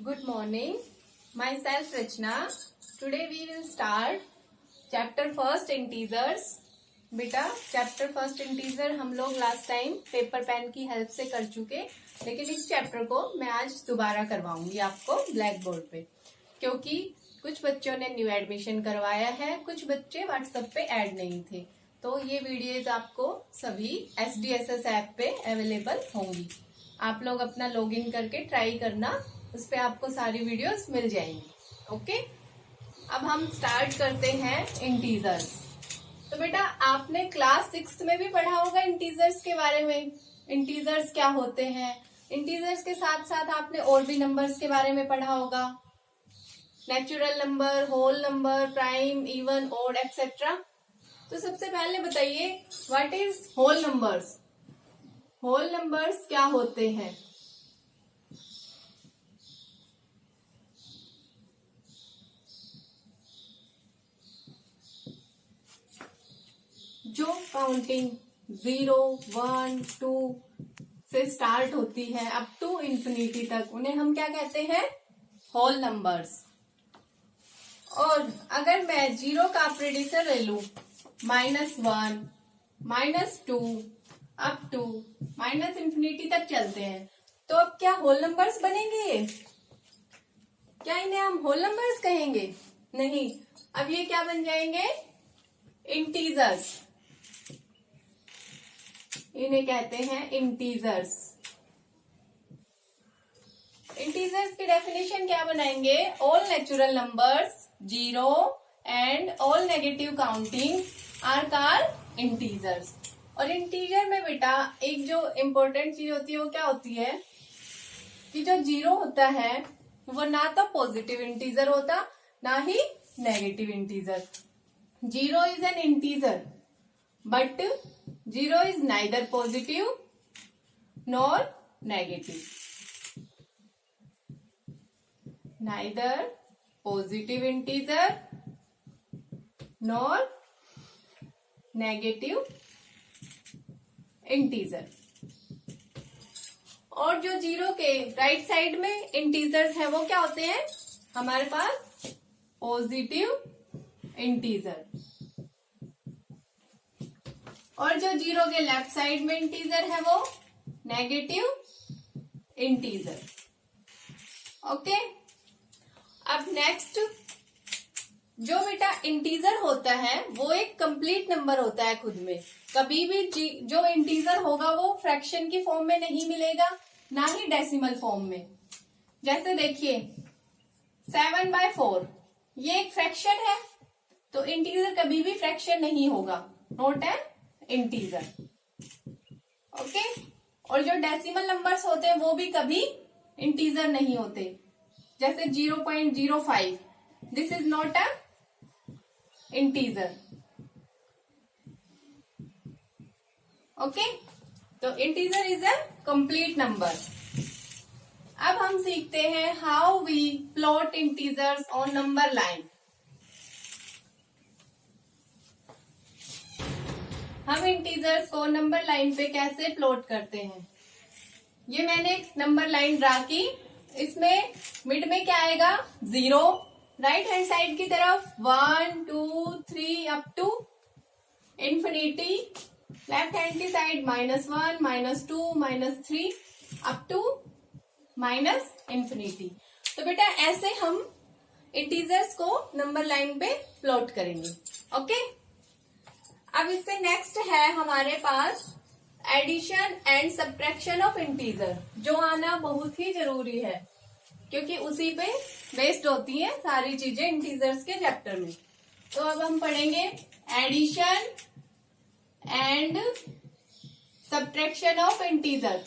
Good morning. Myself Rachna. Today we will start chapter first integers. बेटा chapter first integer हम लोग last time paper pen की help से कर चुके, लेकिन इस चैप्टर को मैं आज दोबारा करवाऊंगी आपको ब्लैक बोर्ड पे, क्योंकि कुछ बच्चों ने न्यू एडमिशन करवाया है, कुछ बच्चे व्हाट्सएप पे ऐड नहीं थे। तो ये वीडियोज आपको सभी SDSS ऐप पे अवेलेबल होंगी। आप लोग अपना लॉगिन करके ट्राई करना, उस पे आपको सारी वीडियोस मिल जाएंगी। ओके, अब हम स्टार्ट करते हैं इंटीजर्स। तो बेटा आपने क्लास 6 में भी पढ़ा होगा इंटीजर्स के बारे में, इंटीजर्स क्या होते हैं। इंटीजर्स के साथ साथ आपने और भी नंबर्स के बारे में पढ़ा होगा, natural number, whole number, prime, even, odd, etcetera. तो सबसे पहले बताइए what is whole numbers. Whole numbers क्या होते हैं। जो काउंटिंग 0, 1, 2 से स्टार्ट होती है अप टू इंफिनिटी तक, उन्हें हम क्या कहते हैं, होल नंबर्स। और अगर मैं 0 का प्रेडिसर ले लू, -1, -2 अप टू माइनस इंफिनिटी तक चलते हैं, तो अब क्या होल नंबर्स बनेंगे ये? क्या इन्हें हम होल नंबर्स कहेंगे? नहीं, अब ये क्या बन जाएंगे, इंटीजर्स। इन्हें कहते हैं इंटीजर्स। इंटीजर्स की डेफिनेशन क्या बनाएंगे, all natural numbers 0 and all negative counting are called integers. और इंटीजर में बेटा एक जो इम्पोर्टेंट चीज होती है वो क्या होती है कि जो 0 होता है वो ना तो पॉजिटिव इंटीजर होता ना ही negative integer. 0 is an integer but 0 is neither positive nor negative. Neither positive integer nor negative integer. और जो 0 के राइट साइड में इंटीजर्स है वो क्या होते हैं, हमारे पास पॉजिटिव इंटीजर। और जो 0 के लेफ्ट साइड में इंटीजर है वो नेगेटिव इंटीजर। ओके, अब नेक्स्ट जो बेटा इंटीजर होता है वो एक कंप्लीट नंबर होता है खुद में। कभी भी जो इंटीजर होगा वो फ्रैक्शन की फॉर्म में नहीं मिलेगा, ना ही डेसिमल फॉर्म में। जैसे देखिए 7/4 ये एक फ्रैक्शन है, तो इंटीजर कभी भी फ्रैक्शन नहीं होगा, नॉट एन इंटीजर। ओके, और जो डेसिमल नंबर्स होते हैं वो भी कभी इंटीजर नहीं होते। जैसे 0.05 this is not a integer. Okay, तो integer is a complete number. अब हम सीखते हैं how we plot integers on number line. हम इंटीजर्स को नंबर लाइन पे कैसे प्लॉट करते हैं। ये मैंने एक नंबर लाइन ड्रा की, इसमें मिड में क्या आएगा, 0, राइट हैंड साइड की तरफ 1, 2, 3 up to infinity, left hand की side -1, -2, -3 up to minus infinity. तो बेटा ऐसे हम इंटीजर्स को नंबर लाइन पे प्लॉट करेंगे। ओके, अब इससे नेक्स्ट है हमारे पास addition and subtraction of integer, जो आना बहुत ही जरूरी है क्योंकि उसी पे बेस्ड होती है सारी चीजें इंटीजर्स के चैप्टर में। तो अब हम पढ़ेंगे addition and subtraction of integer.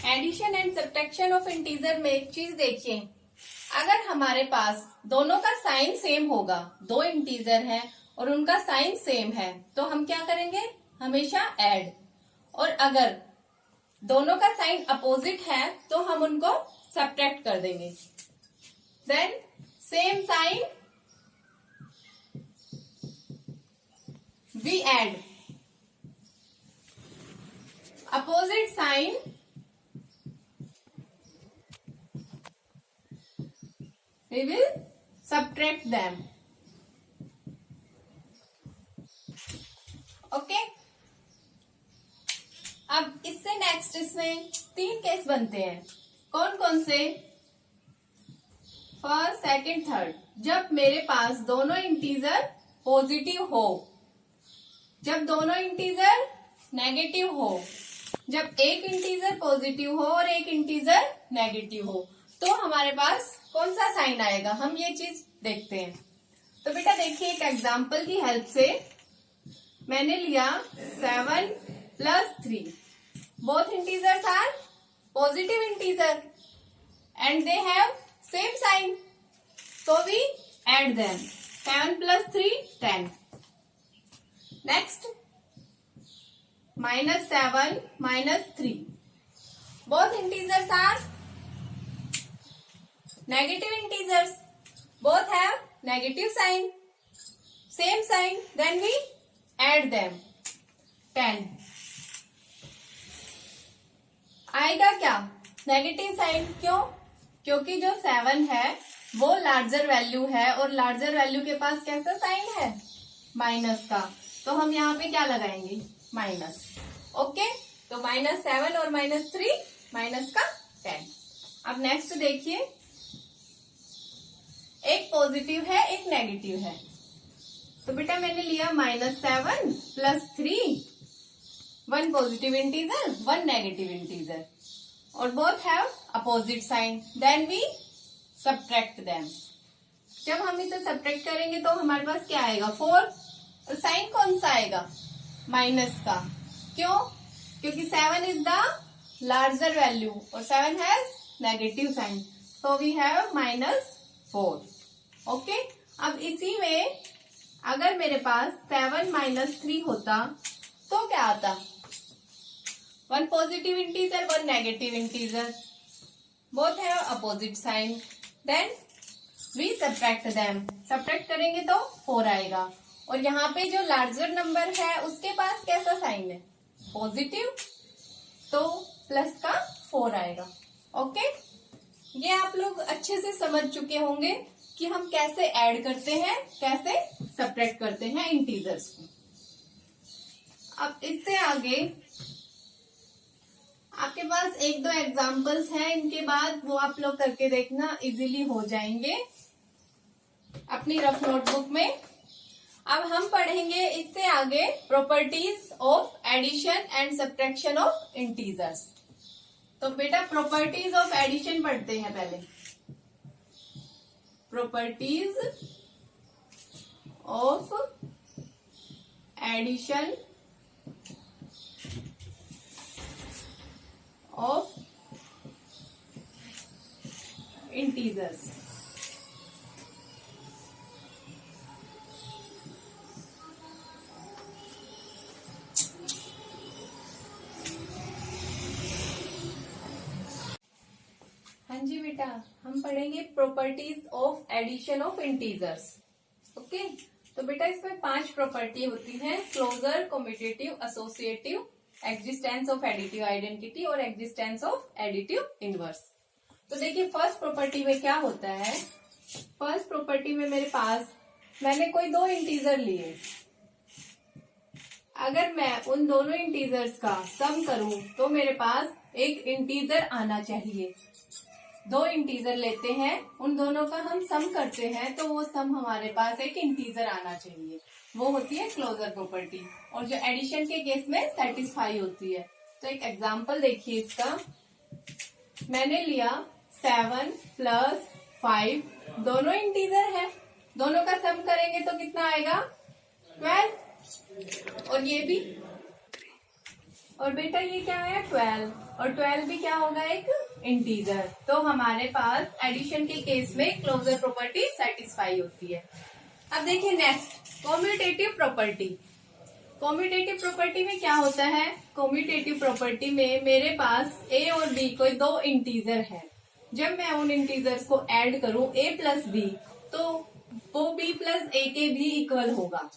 Addition and subtraction of integer में एक चीज देखिए, अगर हमारे पास दोनों का साइन सेम होगा, दो इंटीजर है और उनका साइन सेम है, तो हम क्या करेंगे, हमेशा ऐड। और अगर दोनों का साइन अपोजिट है तो हम उनको सब्ट्रैक्ट कर देंगे। Then same sign we add, opposite sign we will subtract them. Okay अब इससे नेक्स्ट इसमें 3 केस बनते हैं। कौन कौन से? First, second, third. जब मेरे पास दोनों इंटीजर पॉजिटिव हो, जब दोनों इंटीजर नेगेटिव हो, जब एक इंटीजर पॉजिटिव हो और एक इंटीजर नेगेटिव हो, तो हमारे पास कौन सा साइन आएगा, हम ये चीज देखते हैं। तो बेटा देखिए, एक एग्जाम्पल की हेल्प से मैंने लिया 7 + 3। Both integers are positive integer and they have same sign, so we add them. 7 + 3 10. Next, -7 - 3. Both integers are negative integers. Both have negative sign. Same sign. Then we add them. 10. आएगा क्या? Negative sign. क्यों? क्योंकि जो 7 है वो larger value है और larger value के पास कैसा साइन है? माइनस का। तो हम यहाँ पे क्या लगाएंगे? माइनस। ओके, तो -7 और -3 माइनस का 10। अब नेक्स्ट देखिए, एक पॉजिटिव है एक नेगेटिव है। तो बेटा मैंने लिया -7 + 3, 1 पॉजिटिव इंटीजर 1 नेगेटिव इंटीजर और both have opposite sign. Then we subtract them. जब हम इसे सब्ट्रैक्ट करेंगे तो हमारे पास क्या आएगा? 4। और साइन कौन सा आएगा? माइनस का। क्यों? क्योंकि 7 इज द लार्जर वैल्यू और 7 has negative sign, so we have -4। Okay, अब इसी में अगर मेरे पास 7 - 3 होता तो क्या आता? 1 positive integer 1 negative integer, both have opposite sign. Then we subtract them. Subtract करेंगे तो 4 आएगा और यहाँ पे जो लार्जर नंबर है उसके पास कैसा साइन है? पॉजिटिव, तो प्लस का 4 आएगा। ओके, ये आप लोग अच्छे से समझ चुके होंगे कि हम कैसे ऐड करते हैं, कैसे सब्ट्रैक्ट करते हैं इंटीजर्स को। अब इससे आगे आपके पास 1-2 एग्जाम्पल्स हैं, इनके बाद वो आप लोग करके देखना, इजीली हो जाएंगे अपनी रफ नोटबुक में। अब हम पढ़ेंगे इससे आगे properties of addition and subtraction of integers. तो बेटा प्रॉपर्टीज ऑफ एडिशन पढ़ते हैं पहले। Properties of addition of integers. हाँ जी बेटा, हम पढ़ेंगे properties of addition of integers. Okay, तो बेटा इसमें 5 प्रॉपर्टी होती हैं: closure, commutative, associative, existence of additive identity और एग्जिस्टेंस ऑफ एडिटिव इनवर्स। तो देखिए फर्स्ट प्रॉपर्टी में क्या होता है। फर्स्ट प्रॉपर्टी में मेरे पास मैंने कोई 2 इंटीजर लिए, अगर मैं उन दोनों इंटीजर्स का सम करूं तो मेरे पास एक इंटीजर आना चाहिए। 2 इंटीजर लेते हैं, उन दोनों का हम सम करते हैं तो वो सम हमारे पास एक इंटीजर आना चाहिए, वो होती है क्लोजर प्रॉपर्टी, और जो एडिशन के केस में सेटिस्फाई होती है। तो एक एग्जांपल देखिए इसका। मैंने लिया 7 + 5, दोनों इंटीजर है, दोनों का सम करेंगे तो कितना आएगा? 12। और ये भी, और बेटा ये क्या है? 12, और 12 भी क्या होगा? एक इंटीजर। तो हमारे पास एडिशन के केस में क्लोजर प्रॉपर्टी सेटिस्फाई होती है। अब देखिए next, commutative property. Commutative property में क्या होता है? कॉम्यूटेटिव प्रॉपर्टी में मेरे पास a और b कोई दो इंटीजर है। जब मैं उन इंटीजर्स को ऐड करूं a प्लस बी, तो वो b प्लस a के भी इक्वल होगा।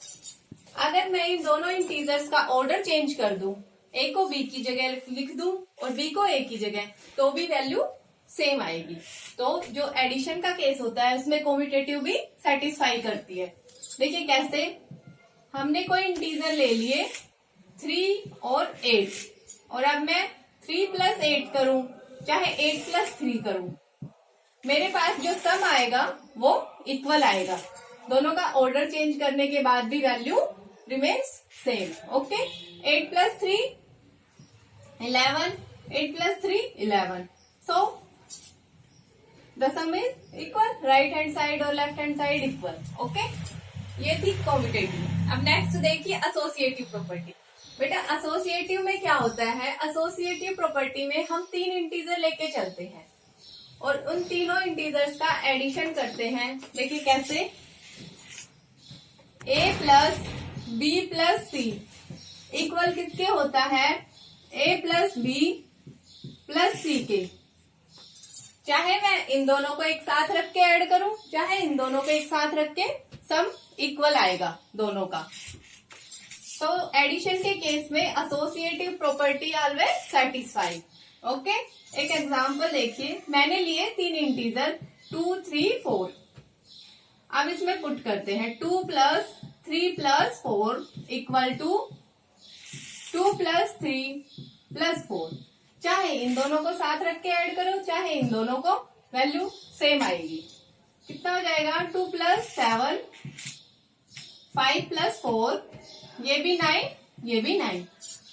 अगर मैं इन दोनों इंटीजर्स का ऑर्डर चेंज कर दूं, a को b की जगह लिख दूं और b को a की जगह, तो भी वैल्यू सेम आएगी। तो जो एडिशन का केस होता है उसमें कॉम्यूटेटिव भी सेटिस्फाई करती है। देखिए कैसे, हमने कोई इंटीजर ले लिए 3 और 8, और अब मैं 3 प्लस 8 करूं, चाहे 8 प्लस 3 करूं, मेरे पास जो सम आएगा वो इक्वल आएगा। दोनों का ऑर्डर चेंज करने के बाद भी value remains same. Okay, 8 plus 3 11, 8 plus 3 11, so the sum is equal, right hand side और left hand side equal. Okay, ये थी कॉम्यूटेटिव। अब नेक्स्ट देखिए एसोसिएटिव प्रॉपर्टी। बेटा एसोसिएटिव में क्या होता है? एसोसिएटिव प्रॉपर्टी में हम 3 इंटीजर लेके चलते हैं और उन तीनों इंटीजर्स का एडिशन करते हैं। देखिए कैसे, a plus b plus c equal किसके होता है? a plus b plus c के। चाहे मैं इन दोनों को एक साथ रख के ऐड करूं, चाहे इन दोनों को एक साथ रख के, सम इक्वल आएगा दोनों का। तो एडिशन के केस में associative property always satisfy. Okay, एक एग्जांपल देखिए, मैंने लिए 3 इंटीजर 2, 3, 4। अब इसमें पुट करते हैं 2 plus 3 plus 4 equal to 2 plus 3 plus 4। चाहे इन दोनों को साथ रख के ऐड करो, चाहे इन दोनों को, वैल्यू सेम आएगी। कितना हो जाएगा? 2 प्लस 7, 5 प्लस 4, ये भी 9, ये भी 9।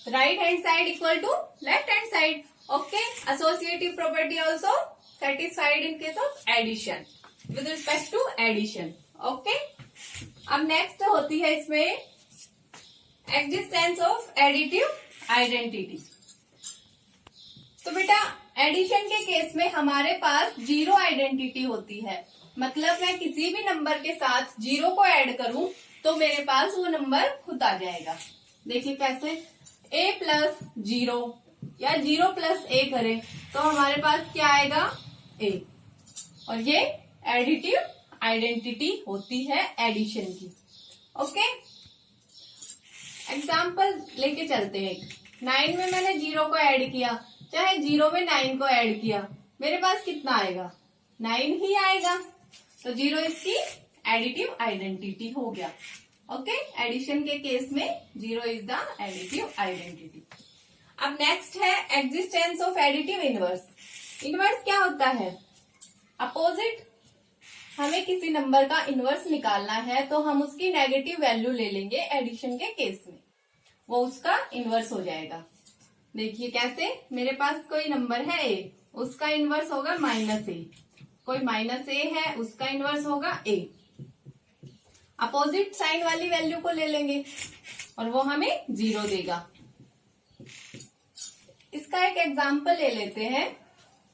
Right hand side equal to left hand side. Okay, associative property also satisfied in case of addition, with respect to addition. Okay, अब नेक्स्ट होती है इसमें एग्जिस्टेंस ऑफ एडिटिव आइडेंटिटी। तो बेटा एडिशन के केस में हमारे पास जीरो आइडेंटिटी होती है। मतलब मैं किसी भी नंबर के साथ जीरो को ऐड करूं तो मेरे पास वो नंबर खुद आ जाएगा। देखिए कैसे, a प्लस 0 या 0 प्लस a करें तो हमारे पास क्या आएगा? a। और ये एडिटिव आइडेंटिटी होती है एडिशन की। ओके, एग्जाम्पल लेके चलते हैं। 9 में मैंने 0 को ऐड किया, चाहे 0 में 9 को ऐड किया, मेरे पास कितना आएगा? 9 ही आएगा। तो 0 इसकी एडिटिव आइडेंटिटी हो गया। ओके, एडिशन के केस में 0 इज द एडिटिव आइडेंटिटी। अब नेक्स्ट है existence of additive inverse. Inverse क्या होता है? अपोजिट। हमें किसी नंबर का इनवर्स निकालना है तो हम उसकी नेगेटिव वैल्यू ले लेंगे एडिशन के केस में, वो उसका इनवर्स हो जाएगा। देखिए कैसे, मेरे पास कोई नंबर है a, उसका इनवर्स होगा -a। कोई -a है, उसका इनवर्स होगा a। अपोजिट साइन वाली वैल्यू को ले लेंगे और वो हमें 0 देगा। इसका एक एग्जाम्पल ले लेते हैं।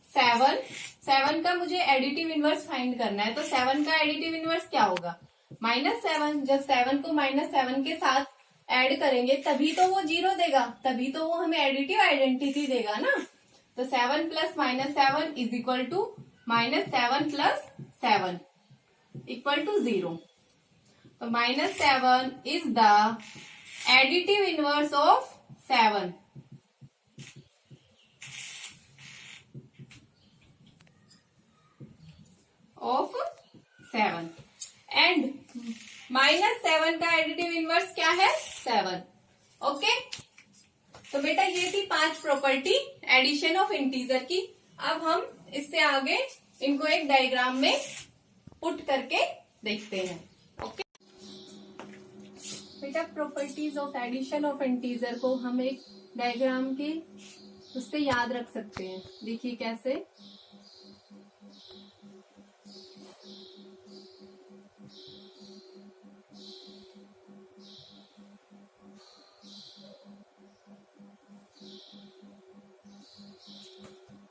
7 का मुझे एडिटिव इनवर्स फाइंड करना है, तो 7 का एडिटिव इनवर्स क्या होगा? -7। जब 7 को -7 के साथ ऐड करेंगे तभी तो वो 0 देगा, तभी तो वो हमें एडिटिव आइडेंटिटी देगा ना। तो 7 plus -7 is equal to -7 plus 7 equal to 0। तो -7 is the additive inverse of 7। Of 7 and -7 का एडिटिव इनवर्स क्या है? 7। ओके, तो बेटा ये थी 5 प्रॉपर्टी एडिशन ऑफ इंटीजर की। अब हम इससे आगे इनको एक डायग्राम में पुट करके देखते हैं। ओके बेटा, properties of addition of integer को हम एक डायग्राम के उससे याद रख सकते हैं। देखिए कैसे,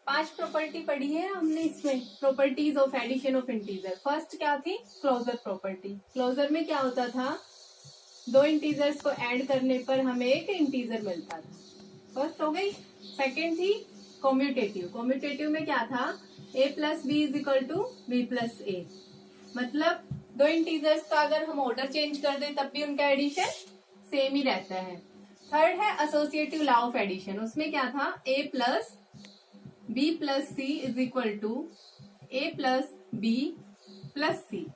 पांच प्रॉपर्टी पढ़ी है हमने इसमें, properties of addition of integer. First क्या थी? Closure property. क्लोजर में क्या होता था? दो इंटीजर्स को ऐड करने पर हमें एक इंटीजर मिलता था। फर्स्ट हो गई। सेकेंड थी कॉम्यूटेटिव। कॉम्यूटेटिव में क्या था, a plus B is equal to B plus A. मतलब दो इंटीजर्स का अगर हम ऑर्डर चेंज कर दें तब भी उनका एडिशन सेम ही रहता है। थर्ड है एसोसिएटिव लॉ ऑफ एडिशन। उसमें क्या था, a plus B plus C is equal to A plus B plus C.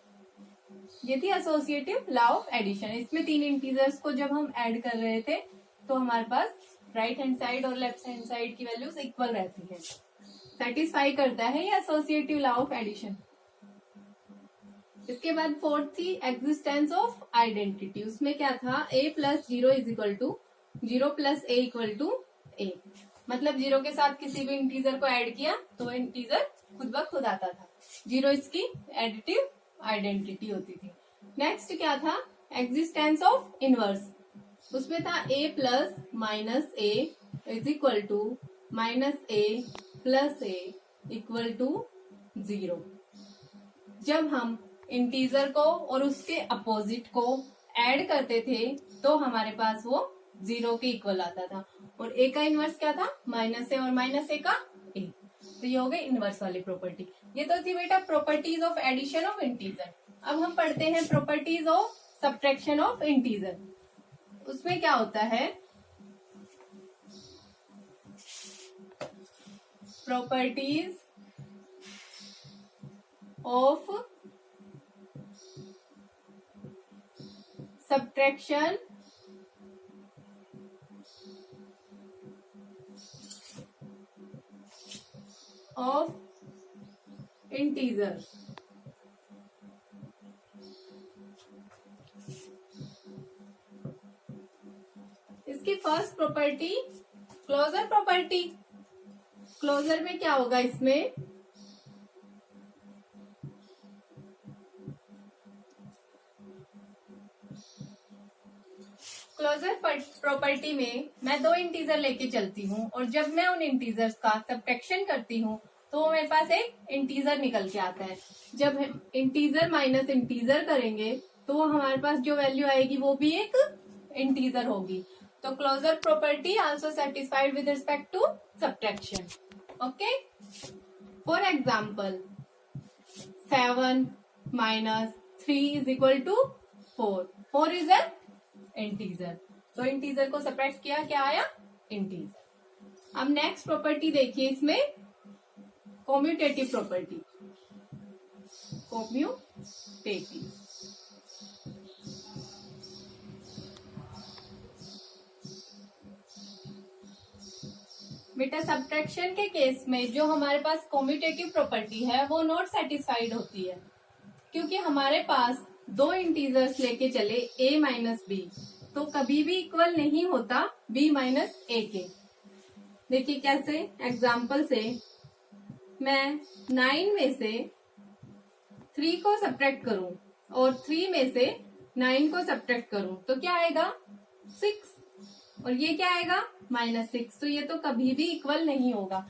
ये थी एसोसिएटिव लॉ ऑफ एडिशन। इसमें तीन इंटीजर्स को जब हम ऐड कर रहे थे तो हमारे पास राइट हैंड साइड और लेफ्ट हैंड साइड की वैल्यूज इक्वल रहती है। सेटिस्फाई करता है ये एसोसिएटिव लॉ ऑफ एडिशन। इसके बाद फोर्थ थी एग्जिस्टेंस ऑफ आइडेंटिटी। उसमें क्या था, a plus zero is equal to zero plus A equal to A. मतलब जीरो के साथ किसी भी इंटीजर को ऐड किया तो इंटीजर खुद ब खुद आता था। जीरो इसकी एडिटिव आइडेंटिटी होती थी। नेक्स्ट क्या था, एग्जिस्टेंस ऑफ इनवर्स। उसमें था a plus minus a is equal to minus a plus A equal to zero. जब हम इंटीजर को और उसके अपोजिट को ऐड करते थे तो हमारे पास वो जीरो के इक्वल आता था। और ए का इनवर्स क्या था, माइनस ए और माइनस ए का ए। तो ये हो गई इनवर्स वाली प्रॉपर्टी। ये तो थी बेटा properties of addition of integer. अब हम पढ़ते हैं properties of subtraction of integer. उसमें क्या होता है, properties of subtraction of integer. इसकी first property closure property. Closure में क्या होगा, इसमें क्लोजर प्रॉपर्टी में मैं दो इंटीजर लेके चलती हूँ और जब मैं उन इंटीजर्स का सब्ट्रैक्शन करती हूँ तो मेरे पास एक इंटीजर निकल के आता है। जब हम इंटीजर माइनस इंटीजर करेंगे तो हमारे पास जो वैल्यू आएगी वो भी एक इंटीजर होगी। तो closure property also satisfied with respect to subtraction. Okay, for example 7 minus 3 is equal to 4। 4 is an integer. तो इंटीजर को सब्ट्रैक्ट किया, क्या आया, इंटीजर। अब नेक्स्ट प्रॉपर्टी देखिए, इसमें कॉम्यूटेटिव प्रॉपर्टी। कॉम्यूटेटिव बेटा सब्ट्रैक्शन के केस में जो हमारे पास कॉम्यूटेटिव प्रॉपर्टी है वो नॉट सेटिस्फाइड होती है, क्योंकि हमारे पास दो इंटीजर्स लेके चले a माइनस बी तो कभी भी इक्वल नहीं होता b माइनस ए के। देखिए कैसे, एग्जाम्पल से मैं 9 में से 3 को सब्ट्रैक्ट करूं और 3 में से 9 को सब्ट्रैक्ट करूं तो क्या आएगा, 6। और ये क्या आएगा, -6। तो ये तो कभी भी इक्वल नहीं होगा।